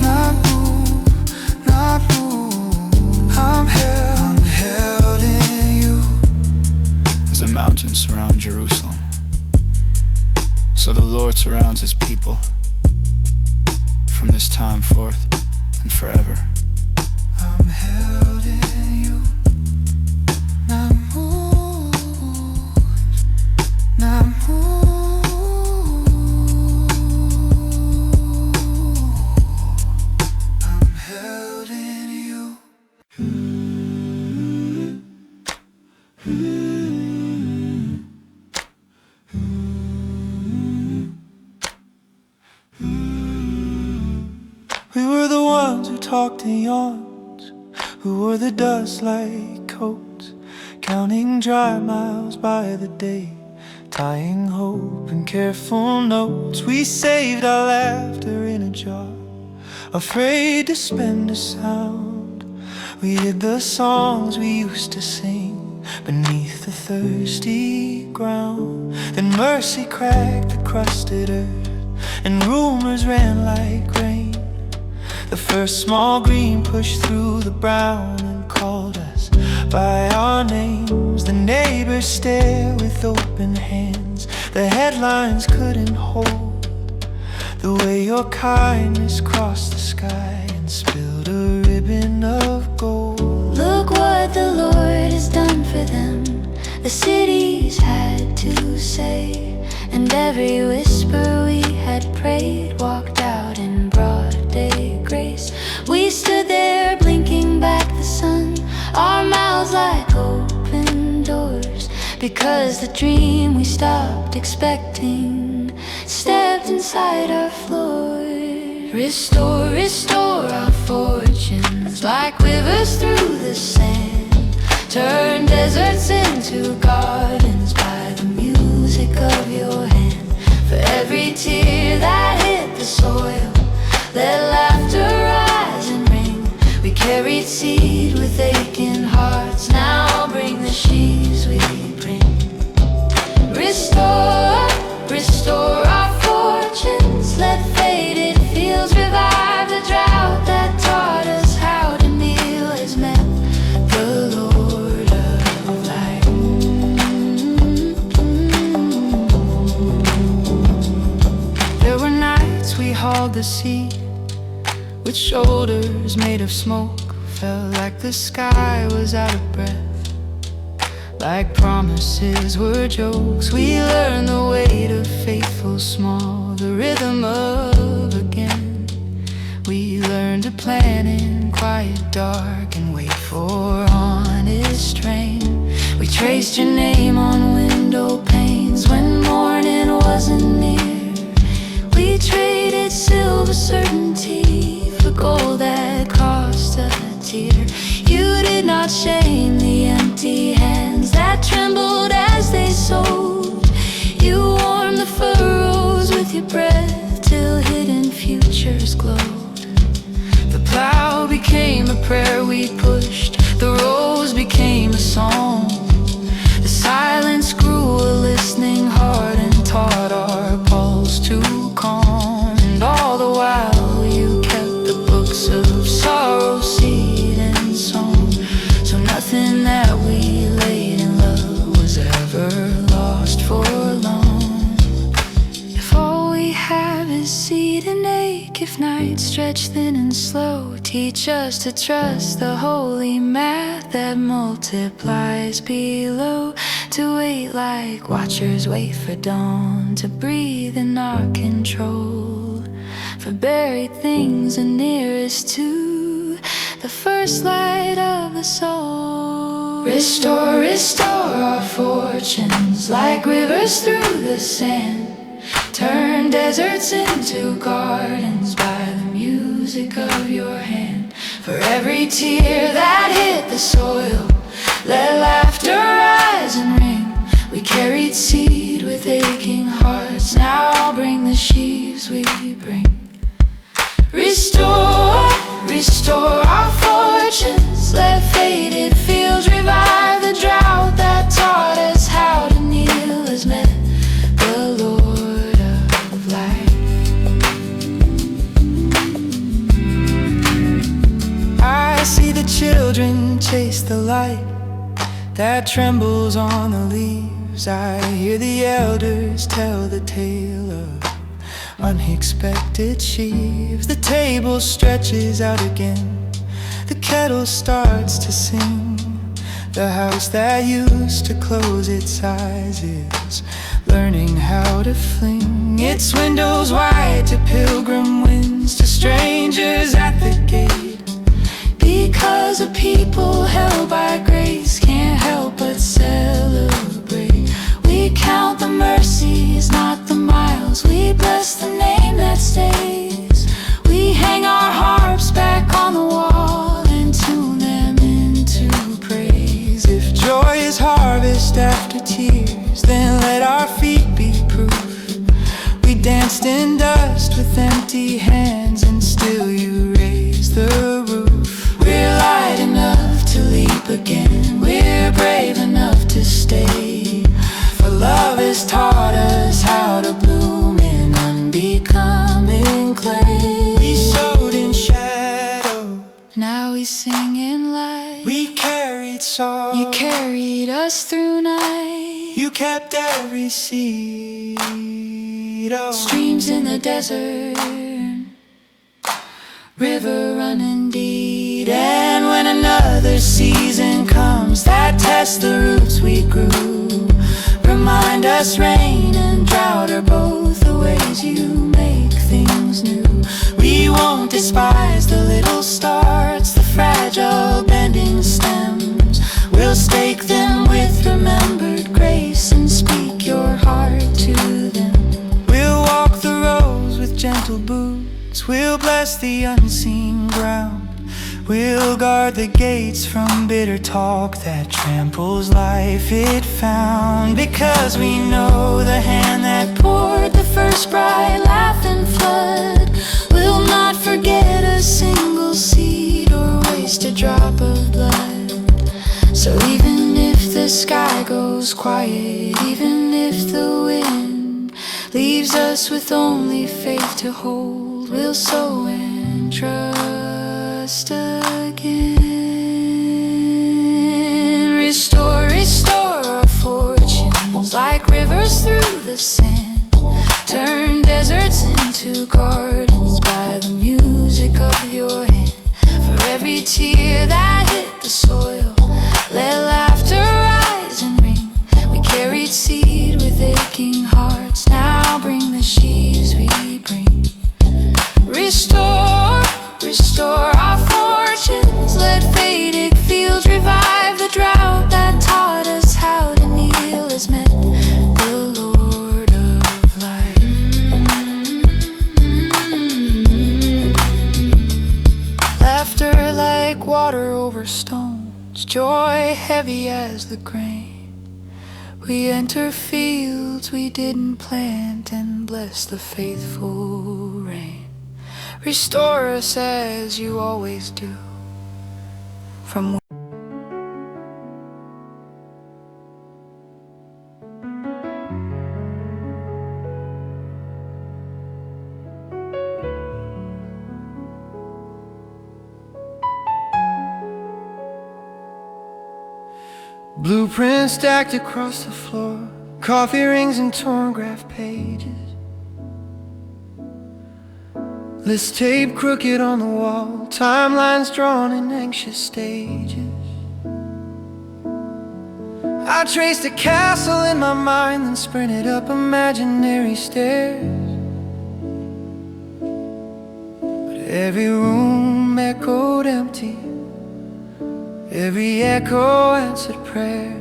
not move, not move. I'm held in you. As the mountains surround Jerusalem, so the Lord surrounds his people from this time forth and forever. I'm held in you, not moved, not moved. I'm held in you. We were the ones who talked in yawns, who wore the dust like coats, counting dry miles by the day, tying hope in careful notes. We saved our laughter in a jar, afraid to spend a sound. We hid the songs we used to sing beneath the thirsty ground. Then mercy cracked the crusted earth, and rumors ran like rain. The first small green pushed through the brown and called us by our names. The neighbors stare with open hands, the headlines couldn't hold the way your kindness crossed the sky and spilled a ribbon of gold. Look what the Lord has done for them, the cities had to say, and every whisper we had prayed walked out in broad day grace. We stood there blinking back the sun, our mouths like open doors, because the dream we stopped expecting stepped inside our floor. Restore, restore our fortunes like rivers through the sand, turn deserts into gardens by the music of your hand. For every tear that hit the soil, let laughter rise and ring. We carried seed with aching hearts, now bring the sheaves we bring. Restore, restore our fortunes, let faded fields revive the drought that taught us how to kneel as the sea, with shoulders made of smoke. Felt like the sky was out of breath, like promises were jokes. We learned the weight of faithful small, the rhythm of again. We learned to plan in quiet dark and wait for honest train. We traced your name on window panes when morning wasn't near. We traded silver certainty for gold that cost a tear. You did not shame the empty hands that trembled as they sowed. You warmed the furrows with your breath till hidden futures glowed. The plow became a prayer we pushed, the rose became a song. The silence grew a listening heart and taught our pulse to calm. And all the while you kept the books of sorrow, seed and song, so nothing that we laid in love was ever lost for long. If all we have is seed and ache, if nights stretch thin and slow, teach us to trust the holy math that multiplies below. To wait like watchers wait for dawn, to breathe in our control. For buried things are nearest to the first light of the soul. Restore, restore our fortunes like rivers through the sand. Turn deserts into gardens by the music of your hand. For every tear that hit the soil, let laughter rise and ring. We carried seed with aching hearts, now bring the sheaves we bring. Restore, restore our fortunes, let faded fields revive the drought that taught us how to kneel as men, the Lord of life. I see the children chase the light that trembles on the leaves. I hear the elders tell the tale of unexpected sheaves. The table stretches out again, the kettle starts to sing. The house that used to close its eyes is learning how to fling its windows wide to pilgrim winds, to strangers at the gate. Because a people held by grace can't help but celebrate. We count the mercies, not the miles. We bless the name that stays. We hang our harps back on the wall and tune them into praise. If joy is harvest after tears, then let our feet be proof. We danced in dust with empty hands, and still you raised the roof. We're light enough to leap again, we're brave enough to stay. For love has taught us how to bloom in unbecoming clay. We sowed in shadow, now we sing in light. We carried sorrow, you carried us through night. You kept every seed, oh. Streams in the desert, river running deep. And when another season comes that tests the roots we grew, remind us rain and drought are both the ways you make things new. We won't despise the little starts, the fragile bending stems. We'll stake them with remembered grace and speak your heart to them. We'll walk the roads with gentle boots, we'll bless the unseen ground. We'll guard the gates from bitter talk that tramples life it found. Because we know the hand that poured the first bright laughing flood will not forget a single seed or waste a drop of blood. So even if the sky goes quiet, even if the wind leaves us with only faith to hold, we'll sow and trust again. Restore, restore our fortunes like rivers through the sand. Turn deserts into gardens by with your hand. For every tear that hit the soil, let laughter rise and ring. We carried seed with aching hearts, now bring the sheaves we bring. Restore, restore our fortunes, let faded fields revive the drought that taught us how to kneel as men, the Lord of light. Laughter like water over stones, joy heavy as the grain. We enter fields we didn't plant and bless the faithful rain. Restore us as you always do. From Blueprints stacked across the floor, coffee rings and torn graph pages, list tape crooked on the wall, timelines drawn in anxious stages. I traced a castle in my mind, then sprinted up imaginary stairs. But every room echoed empty, every echo answered prayers.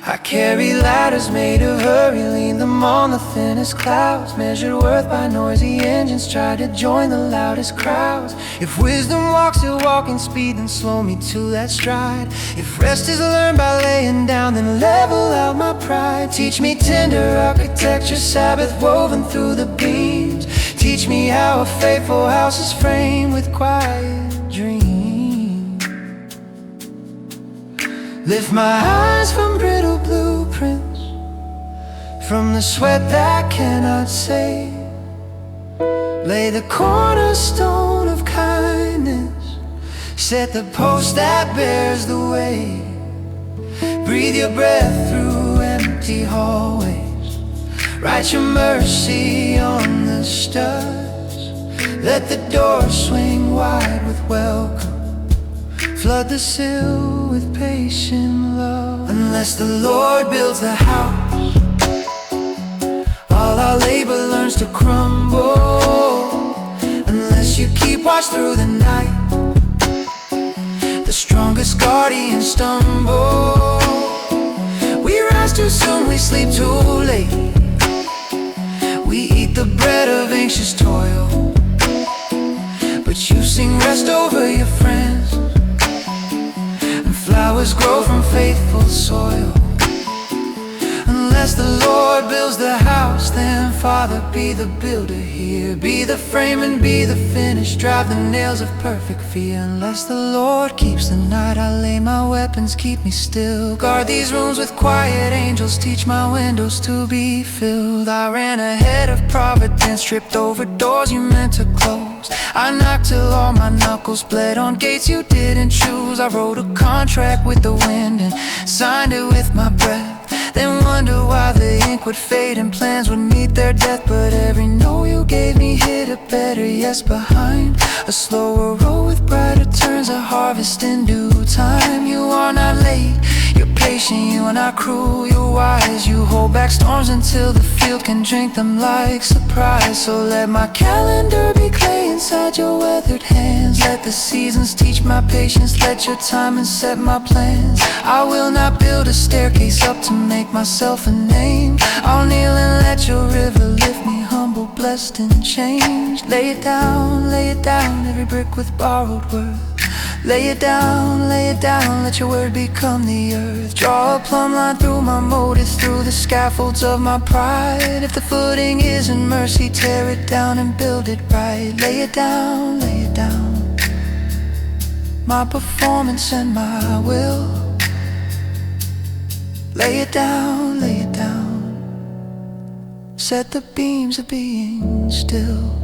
I carry ladders made of hurry, lean them on the thinnest clouds, measured worth by noisy engines, tried to join the loudest crowds. If wisdom walks at walking speed, then slow me to that stride. If rest is learned by laying down, then level out my pride. Teach me tender architecture, Sabbath woven through the beams. Teach me how a faithful house is framed with quiet dreams. Lift my eyes from brittle blueprints, from the sweat that cannot save. Lay the cornerstone of kindness, set the post that bears the weight. Breathe your breath through empty hallways, write your mercy on the studs. Let the door swing wide with welcome, flood the sill with patient love. Unless the Lord builds the house, all our labor learns to crumble. Unless you keep watch through the night, the strongest guardians stumble. We rise too soon, we sleep too late. We eat the bread of anxious toil, but you sing rest over your friends. Flowers grow from faithful soil. Unless the Lord builds the house, then Father, be the builder here. Be the frame and be the finish, drive the nails of perfect fear. Unless the Lord keeps the night, I lay my weapons, keep me still. Guard these rooms with quiet angels, teach my windows to be filled. I ran ahead of providence, tripped over doors you meant to close. I knocked till all my knuckles bled on gates you didn't choose. I wrote a contract with the wind and signed it with my breath, then wonder why the ink would fade and plans would meet their death. But every no you gave me hid a better yes behind. A slower road with brighter turns, a harvest in due time. You are not late, you're patient, you are not cruel, you're wise. You hold back storms until the field can drink them like surprise. So let my calendar be clay inside your weathered hands. Let the seasons teach my patience, let your timing set my plans. I will not build a staircase up to make myself a name. I'll kneel and let your river lift me, humble, blessed and changed. Lay it down, every brick with borrowed worth. Lay it down, let your word become the earth. Draw a plumb line through my motives, through the scaffolds of my pride. If the footing isn't mercy, tear it down and build it right. Lay it down, my performance and my will. Lay it down, set the beams of being still.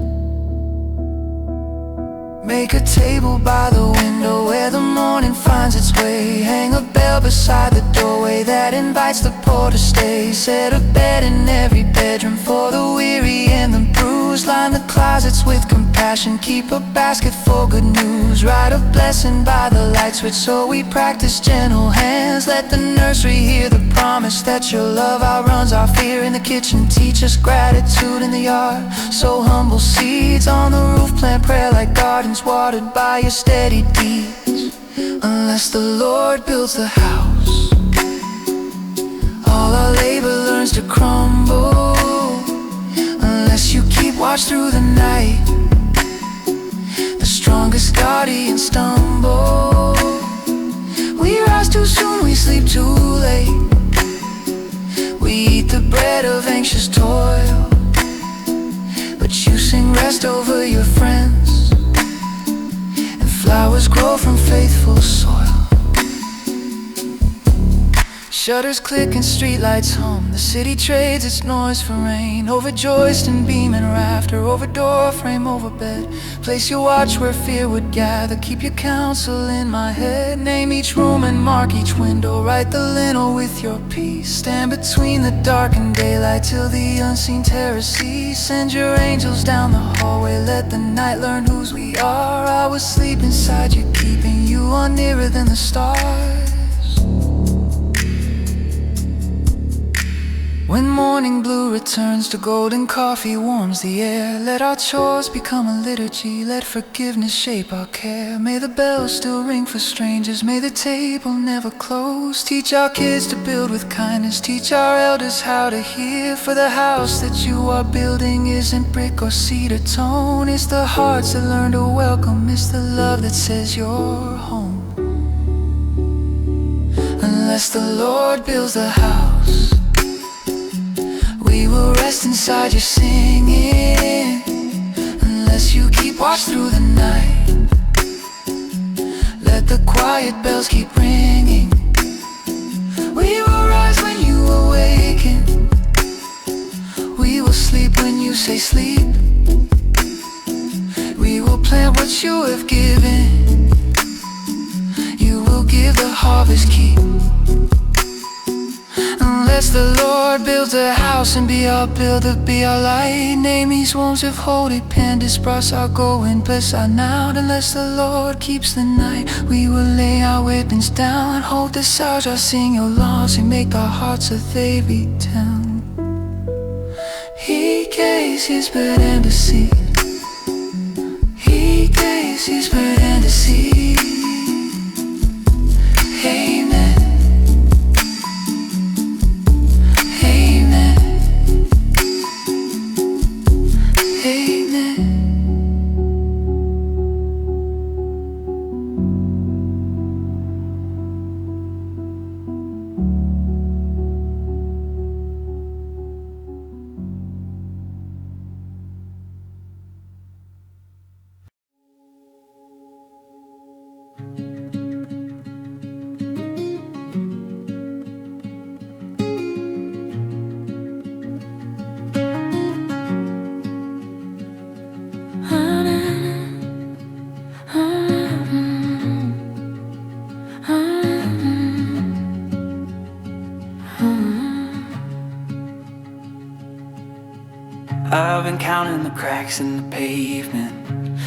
Make a table by the window where the morning finds its way. Hang a bell bell beside the doorway that invites the poor to stay. Set a bed in every bedroom for the weary and the bruised. Line the closets with compassion, keep a basket for good news. Write a blessing by the light switch so we practice gentle hands. Let the nursery hear the promise that your love outruns our fear. In the kitchen, teach us gratitude. In the yard, sow humble seeds. On the roof, plant prayer like gardens watered by your steady deeds. Unless the Lord builds the house, all our labor learns to crumble. Unless you keep watch through the night, the strongest guardians stumble. We rise too soon, we sleep too late. We eat the bread of anxious toil, but you sing rest over your friends, and flowers grow from faithful soil. Shutters click and streetlights hum. The city trades its noise for rain. Over joist and beam and rafter, over door frame, over bed. Place your watch where fear would gather. Keep your counsel in my head. Name each room and mark each window. Write the lintel with your peace. Stand between the dark and daylight till the unseen terror cease. Send your angels down the hallway. Let the night learn whose we are. I was asleep inside you, keeping you on nearer than the stars. When morning blue returns to golden coffee warms the air. Let our chores become a liturgy. Let forgiveness shape our care. May the bells still ring for strangers. May the table never close. Teach our kids to build with kindness. Teach our elders how to hear. For the house that you are building isn't brick or cedar tone. It's the hearts that learn to welcome. It's the love that says you're home. Unless the Lord builds the house, we will rest inside your singing. Unless you keep watch through the night, let the quiet bells keep ringing. We will rise when you awaken. We will sleep when you say sleep. We will plant what you have given. You will give the harvest keep. Unless the Lord builds a house and be our builder, be our light. Name these wounds of holy pen, disperse our going, bless our now. Unless the Lord keeps the night, we will lay our weapons down. Hold the Sarja, sing your laws, and make our hearts a Thavi town. He gazed his bird and the sea. He gazed his bird and the sea. Amen. I've been counting the cracks in the pavement,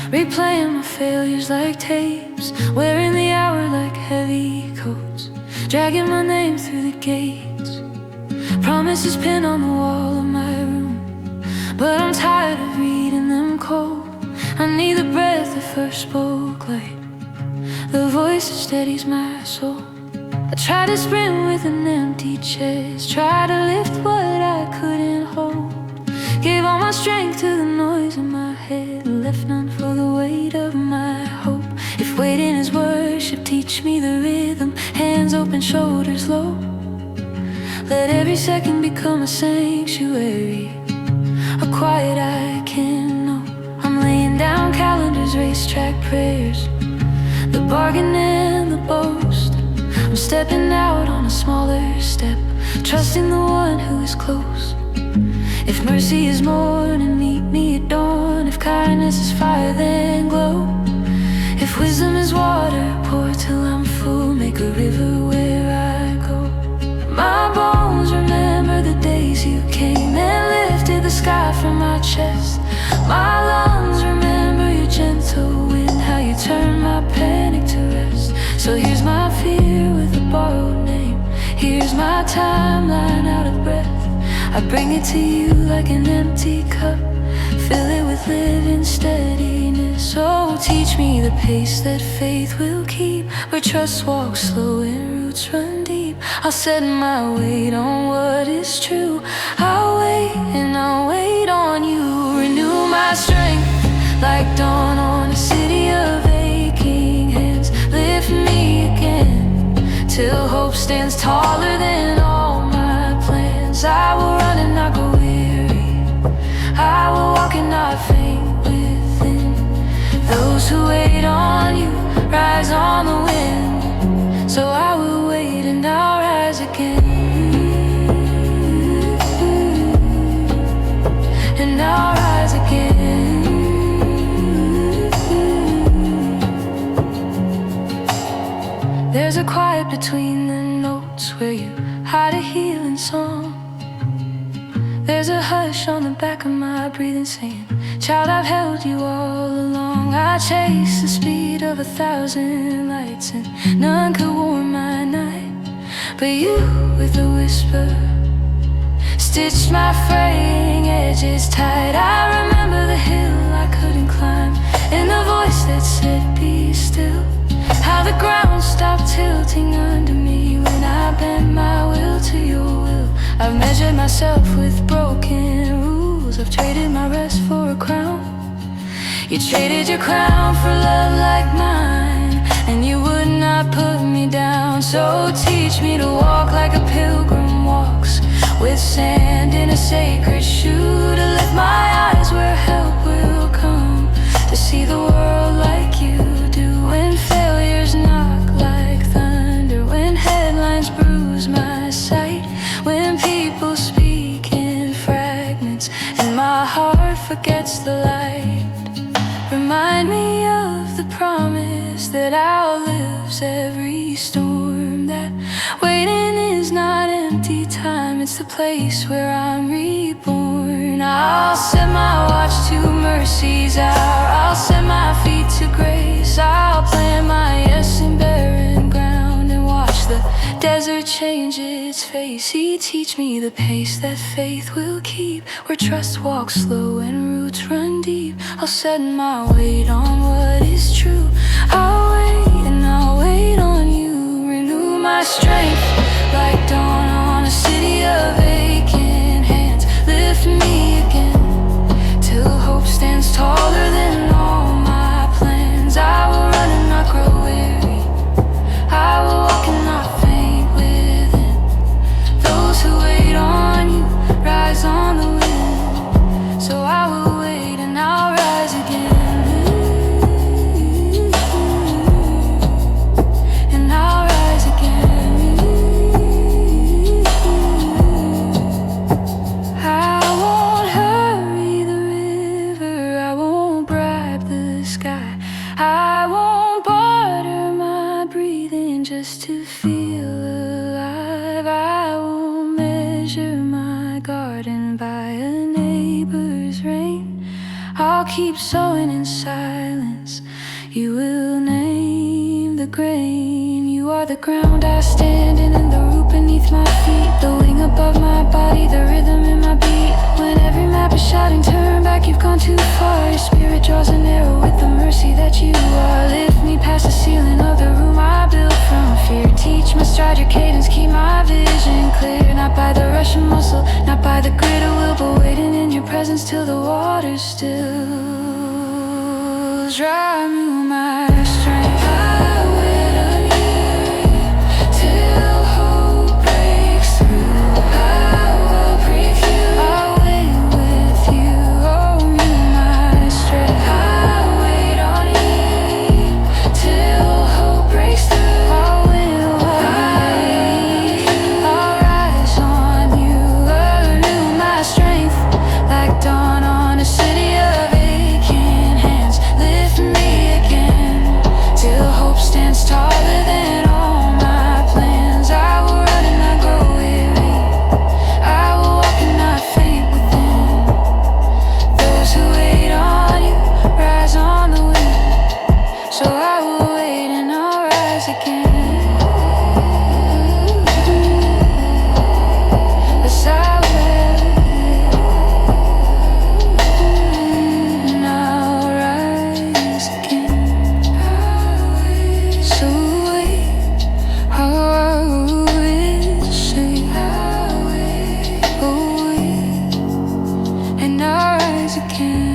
replaying my failures like tapes, wearing the hour like heavy coats, dragging my name through the gates. Promises pinned on the wall of my room, but I'm tired of reading them cold. I need the breath that first spoke light, the voice that steadies my soul. I try to sprint with an empty chest, try to lift what I couldn't hold. Gave all my strength to the noise in my head, left none for the weight of my hope. If waiting is worship, teach me the rhythm. Hands open, shoulders low. Let every second become a sanctuary, a quiet I can know. I'm laying down calendars, racetrack prayers, the bargain and the boast. I'm stepping out on a smaller step, trusting the one who is close. If mercy is morning, meet me at dawn. If kindness is fire, then glow. If wisdom is water, pour till I'm full. Make a river where my fear with a borrowed name. Here's my timeline out of breath. I bring it to you like an empty cup. Fill it with living steadiness. Oh, teach me the pace that faith will keep, where trust walks slow and roots run deep. I'll set my weight on what is true. I'll wait and I'll wait on you. Renew my strength like dawn on a city of aching hands. Lift me again till hope stands taller than all my plans. I will run and not go weary. I will walk and not faint within. Those who wait on you rise on the wind. So I will wait and I'll rise again. And I'll rise again. There's a quiet between the notes where you hide a healing song. There's a hush on the back of my breathing saying, child, I've held you all along. I chase the speed of 1,000 lights, and none could warm my night. But you, with a whisper, stitched my fraying edges tight. I remember the hill I couldn't climb, and the voice that said, be still. How the ground stopped tilting under me when I bent my will to your will. I've measured myself with broken rules. I've traded my rest for a crown. You traded your crown for love like mine, and you would not put me down. So teach me to walk like a pilgrim walks, with sand in a sacred shoe, to lift my eyes where help will come, to see the world like you do. When failures knock like thunder, when headlines bruise my sight, when people speak in fragments and my heart forgets the light. Remind me of the promise that outlives every storm, that waiting is not empty time, it's the place where I'm reborn. I'll set my watch to mercy's hour, I'll set my feet to grace. I'll plant my yes in barren ground and watch the desert change its face. He teach me the pace that faith will keep, where trust walks slow and roots run deep. I'll set my weight on what is true. I'll wait and I'll wait on you. Renew my strength like dawn on a city of aching hands. Lift me again till hope stands taller than all my plans. I will run and not grow weary. I will walk and not faint within. Those who wait on you rise on the wind. So I will wait and I'll rise again. And I'll rise again. I won't hurry the river, I won't bribe the sky, I won't barter my breathing just to feel alive. I won't measure my garden by a neighbor's rain. I'll keep sowing in silence. You will name the grain. You are the ground I stand in and the root beneath my feet, the wing above my body, the rhythm in my beat. When every map is shouting, turn back, you've gone too far. Your spirit draws an arrow with the mercy that you are. Lift me past the ceiling of the room I built from fear. Teach my stride, your cadence, keep my vision clear. Not by the rush of muscle, not by the grit of will, but waiting in your presence till the water's still. Dry me my strength. I wait on you till hope breaks through. I will breathe you. I'll wait with you. Oh, my strength. I wait on you till hope breaks through. I will wait. I'll rise on you. Renew my strength like dawn on a city of aching hands. Lift me again.